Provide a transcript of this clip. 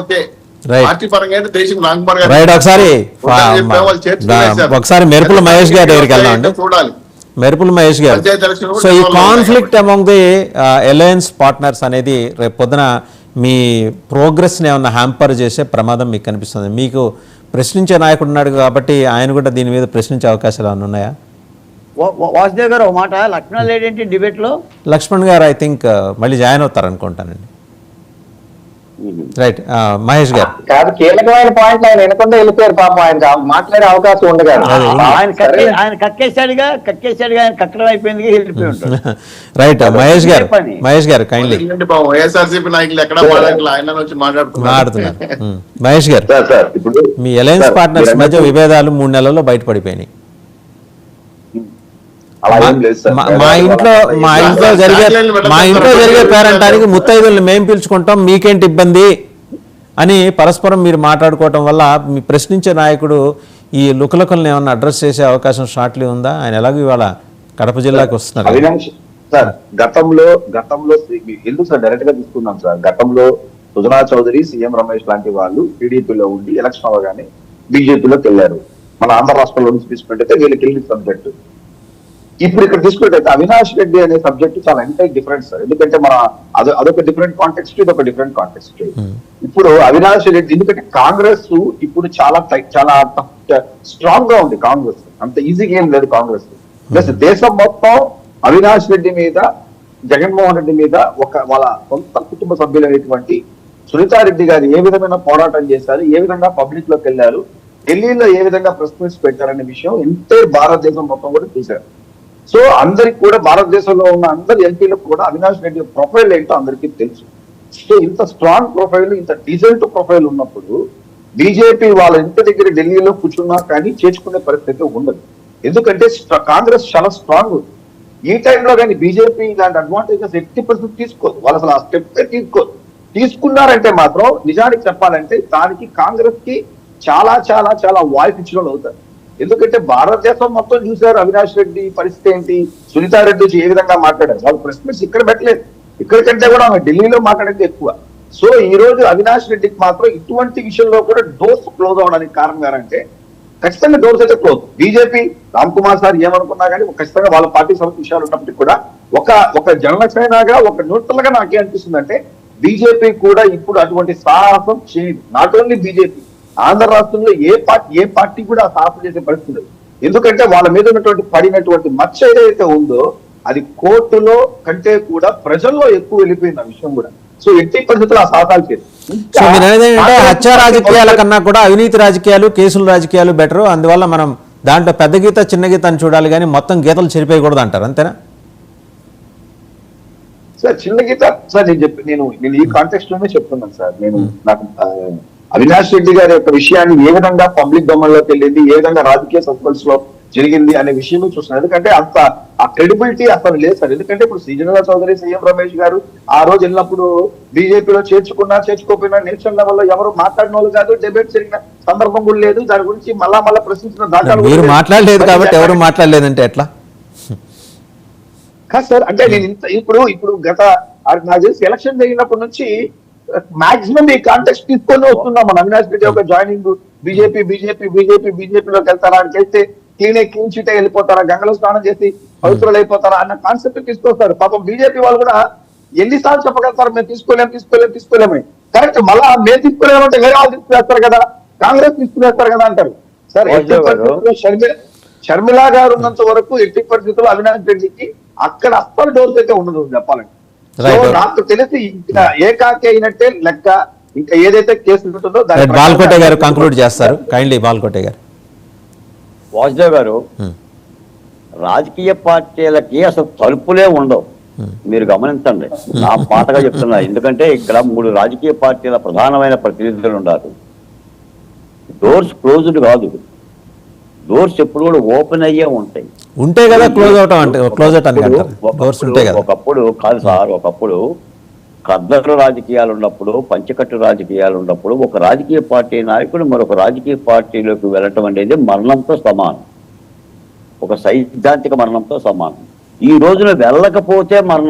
Okay right party పరంగా అయితే దేశం రాంకుమార్ రైట్ గారు ఒకసారి మెరుపుల మహేష్ గారి దగ్గరికి వెళ్దామండి. చూడాలి మెరుపుల మహేష్ గారు, పంచాయతీ ఎలక్షన్ సో ఈ conflict among the alliance partners అనేది రేపు పొద్దున మీ ప్రోగ్రెస్ని ఏమన్నా హ్యాంపర్ చేసే ప్రమాదం మీకు కనిపిస్తుంది? మీకు ప్రశ్నించే నాయకుడు ఉన్నాడు కాబట్టి ఆయన కూడా దీని మీద ప్రశ్నించే అవకాశాలు ఏమైనా ఉన్నాయా? వాసుదేవ్ గారు ఒక మాట, లక్ష్మణ్ లేడేంటి డిబేట్లో? లక్ష్మణ్ గారు ఐ థింక్ మళ్ళీ జాయిన్ అవుతారు అనుకుంటానండి. రైట్, మహేష్ గారు. కాదు, కీలకమైన పాయింట్లు ఆయన వినకుండా వెళ్ళిపోయారు పాపం. ఆయన మాట్లాడే అవకాశం ఉండదు. ఆయన కక్కేశాడుగా ఆయన కక్కడం అయిపోయింది, వెళ్ళిపోయి ఉంటాడు. రైట్, మహేష్ గారు కైండ్లీ. వైఎస్ఆర్సీపీ నాయకులు ఎక్కడ ఆయన వచ్చి మాట్లాడుతున్నారు. మహేష్ గారు, మీ అలయన్స్ పార్ట్నర్స్ మధ్య విభేదాలు 3 నెలల్లో బయటపడిపోయినాయి. మా ఇంట్లో జరిగే పేరంటానికి ముత్తైదుల్ని మేము పిలుచుకుంటాం, మీకేంటి ఇబ్బంది అని పరస్పరం మీరు మాట్లాడుకోవటం వల్ల మీ ప్రశ్నించే నాయకుడు ఈ లుకలుకల్ని ఏమన్నా అడ్రస్ చేసే అవకాశం షార్ట్లీ ఉందా? ఆయన ఎలాగో ఇవాళ కడప జిల్లాకి వస్తున్నారు. సార్ గతంలో ఎందుకు సార్ డైరెక్ట్ గా తీసుకున్నాం సార్, గతంలో సుజనా చౌదరి, సీఎం రమేష్ లాంటి వాళ్ళు టీడీపీలో ఉండి ఎలక్షన్ అవగానే బీజేపీలోకి వెళ్ళారు. మన ఆంధ్ర రాష్ట్రంలో నుంచి తీసుకుంటే వీళ్ళకి వెళ్ళిన సబ్జెక్ట్. ఇప్పుడు ఇక్కడ తీసుకుంటే అవినాష్ రెడ్డి అనే సబ్జెక్ట్ చాలా ఎంటైర్ డిఫరెంట్ సార్. ఎందుకంటే మన అదొక డిఫరెంట్ కాంటెక్స్ట్, ఇది ఒక డిఫరెంట్ కాంటెక్స్ట్. ఇప్పుడు అవినాష్ రెడ్డి ఎందుకంటే కాంగ్రెస్ ఇప్పుడు చాలా స్ట్రాంగ్ గా ఉంది. కాంగ్రెస్ అంత ఈజీగా ఏం లేదు కాంగ్రెస్. ప్లస్ దేశం మొత్తం అవినాష్ రెడ్డి మీద, జగన్మోహన్ రెడ్డి మీద వాళ్ళ సొంత కుటుంబ సభ్యులైనటువంటి సునీతారెడ్డి గారు ఏ విధమైన పోరాటం చేశారు, ఏ విధంగా పబ్లిక్ లోకి వెళ్ళారు, ఢిల్లీలో ఏ విధంగా ప్రెస్ మీట్స్ పెట్టారనే విషయం ఎంటైర్ భారతదేశం మొత్తం కూడా చూశారు. సో అందరికి కూడా, భారతదేశంలో ఉన్న అందరి ఎంపీలకు కూడా అవినాష్ రెడ్డి ప్రొఫైల్ ఏంటో అందరికీ తెలుసు. సో ఇంత స్ట్రాంగ్ ప్రొఫైల్, ఇంత డీసెంట్ ప్రొఫైల్ ఉన్నప్పుడు బీజేపీ వాళ్ళ ఇంటి దగ్గర ఢిల్లీలో కూర్చున్నా కానీ చేర్చుకునే పరిస్థితి ఉండదు. ఎందుకంటే కాంగ్రెస్ చాలా స్ట్రాంగ్. ఈ టైంలో కానీ బీజేపీ ఇలాంటి అడ్వాంటేజెస్ 80% తీసుకోదు. వాళ్ళు అసలు ఆ స్టెప్ తీసుకోదు. తీసుకున్నారంటే మాత్రం నిజానికి చెప్పాలంటే దానికి కాంగ్రెస్ కి చాలా చాలా చాలా వాయిస్ ఇచ్చిన వాళ్ళు అవుతారు. ఎందుకంటే భారతదేశం మొత్తం చూశారు అవినాష్ రెడ్డి పరిస్థితి ఏంటి, సునీతారెడ్డి ఏ విధంగా మాట్లాడారు. వాళ్ళు ప్రెస్ మీట్స్ ఇక్కడ పెట్టలేదు, ఇక్కడికంటే కూడా ఆమె ఢిల్లీలో మాట్లాడేది ఎక్కువ. సో ఈ రోజు అవినాష్ రెడ్డికి మాత్రం ఇటువంటి విషయంలో కూడా డోర్స్ క్లోజ్ అవడానికి కారణం ఏంటంటే ఖచ్చితంగా డోర్స్ అయితే close. BJP Ram Kumar sir ఏమనుకున్నా కానీ ఖచ్చితంగా వాళ్ళ పార్టీ సమస్య విషయాలు ఉన్నప్పటికీ కూడా ఒక జనసేనగా, ఒక న్యూట్రల్ గా నాకే అనిపిస్తుంది అంటే బీజేపీ కూడా ఇప్పుడు అటువంటి సాహసం చేయదు. నాట్ ఓన్లీ బీజేపీ, ఆంధ్ర రాష్ట్రంలో ఏ పార్టీ కూడా సాహసం చేసే పరిస్థితి లేదు. ఎందుకంటే వాళ్ళ మీద ఉన్నటువంటి పడినటువంటి మచ్చ ఏదైతే ఉందో అది కోర్టులో కంటే కూడా ప్రజల్లో ఎక్కువ వెళ్ళిపోయింది ఆ విషయం కూడా. సో ఎట్టి పరిస్థితుల్లో ఆ సాహసాలు చేయాలి. హత్య రాజకీయాల కన్నా కూడా అవినీతి రాజకీయాలు, కేసుల రాజకీయాలు బెటర్. అందువల్ల మనం దాంట్లో పెద్ద గీత చిన్న గీత అని చూడాలి కానీ మొత్తం గీతలు చెరిపేయకూడదు అంటారు, అంతేనా సార్? చిన్న గీత సార్ నేను ఈ కాంటెక్స్ట్ లోనే చెప్తున్నాను సార్. నాకు అవినాష్ రెడ్డి గారి యొక్క విషయాన్ని ఏ విధంగా పబ్లిక్ డొమైన్లోకి వెళ్ళింది, ఏ విధంగా రాజకీయ సర్కిల్స్ లో జరిగింది అనే విషయమే చూస్తున్నాను. ఎందుకంటే అంత ఆ క్రెడిబిలిటీ అసలు లేదు సార్. ఎందుకంటే ఇప్పుడు సుజనా చౌదరి, సీఎం రమేష్ గారు ఆ రోజు వెళ్ళినప్పుడు బీజేపీలో చేర్చుకోకపోయినా నేషనల్ లెవెల్లో ఎవరు మాట్లాడిన వాళ్ళు కాదు, డిబేట్ జరిగిన సందర్భం కూడా లేదు. దాని గురించి మళ్ళా ప్రశ్నించిన దాఖలు మీరు మాట్లాడలేదు కాబట్టి ఎవరు మాట్లాడలేదంటే ఎట్లా కాదు సార్? అంటే నేను ఇప్పుడు గత నాకు తెలిసి ఎలక్షన్ జరిగినప్పటి నుంచి మాక్సిమం ఈ కాంటెక్స్ట్ తీసుకొని వస్తున్నాం. మన అవినాష్ రెడ్డి ఒక జాయినింగ్ బీజేపీలోకి వెళ్తారా అని చేస్తే క్లీన్ చీట్ వెళ్ళిపోతారా, గంగలో స్నానం చేసి పవిత్రులు అయిపోతారా అన్న కాన్సెప్ట్ తీసుకొస్తారు. పాపం బీజేపీ వాళ్ళు కూడా ఎన్నిసార్లు చెప్పగలుగుతారు మేము తీసుకోలేము. కరెక్ట్, మళ్ళా మేము తీసుకోలేమంటే వేరే వాళ్ళు తీసుకునేస్తారు కదా, కాంగ్రెస్ తీసుకునేస్తారు కదా అంటారు సార్. షర్మిలా గారు ఉన్నంత వరకు ఎట్టి పరిస్థితుల్లో అవినాష్ రెడ్డికి అక్కడ అస్సలు డోర్స్ అయితే ఉండదు చెప్పాలంటే. నాకు తెలిసి ఏకాకి అయినట్టే లెక్క. ఇంకా ఏదైతే కేసు ఉంటుందో బాల్కోటే గారు కంక్లూడ్ చేస్తారు. కైండ్లీ బాల్కోటే గారు. వాసుదేవ్ గారు, రాజకీయ పార్టీలకి అసలు తలుపులే ఉండవు, మీరు గమనించండి. నా మాటగా చెప్తున్నా. ఎందుకంటే ఇక్కడ 3 రాజకీయ పార్టీల ప్రధానమైన ప్రతినిధులు ఉన్నారు. డోర్స్ క్లోజ్డ్ కాదు, డోర్స్ ఎప్పుడు కూడా ఓపెన్ అయ్యే ఉంటాయి. ఉంటే కదా క్లోజ్ ఒకప్పుడు కాదు సార్, ఒకప్పుడు కద్దరు రాజకీయాలు ఉన్నప్పుడు, పంచకట్టు రాజకీయాలు ఉన్నప్పుడు ఒక రాజకీయ పార్టీ నాయకుడు మరొక రాజకీయ పార్టీలోకి వెళ్ళటం అనేది మరణంతో సమానం, ఒక సైద్ధాంతిక మరణంతో సమానం. ఈ రోజున వెళ్ళకపోతే మరణం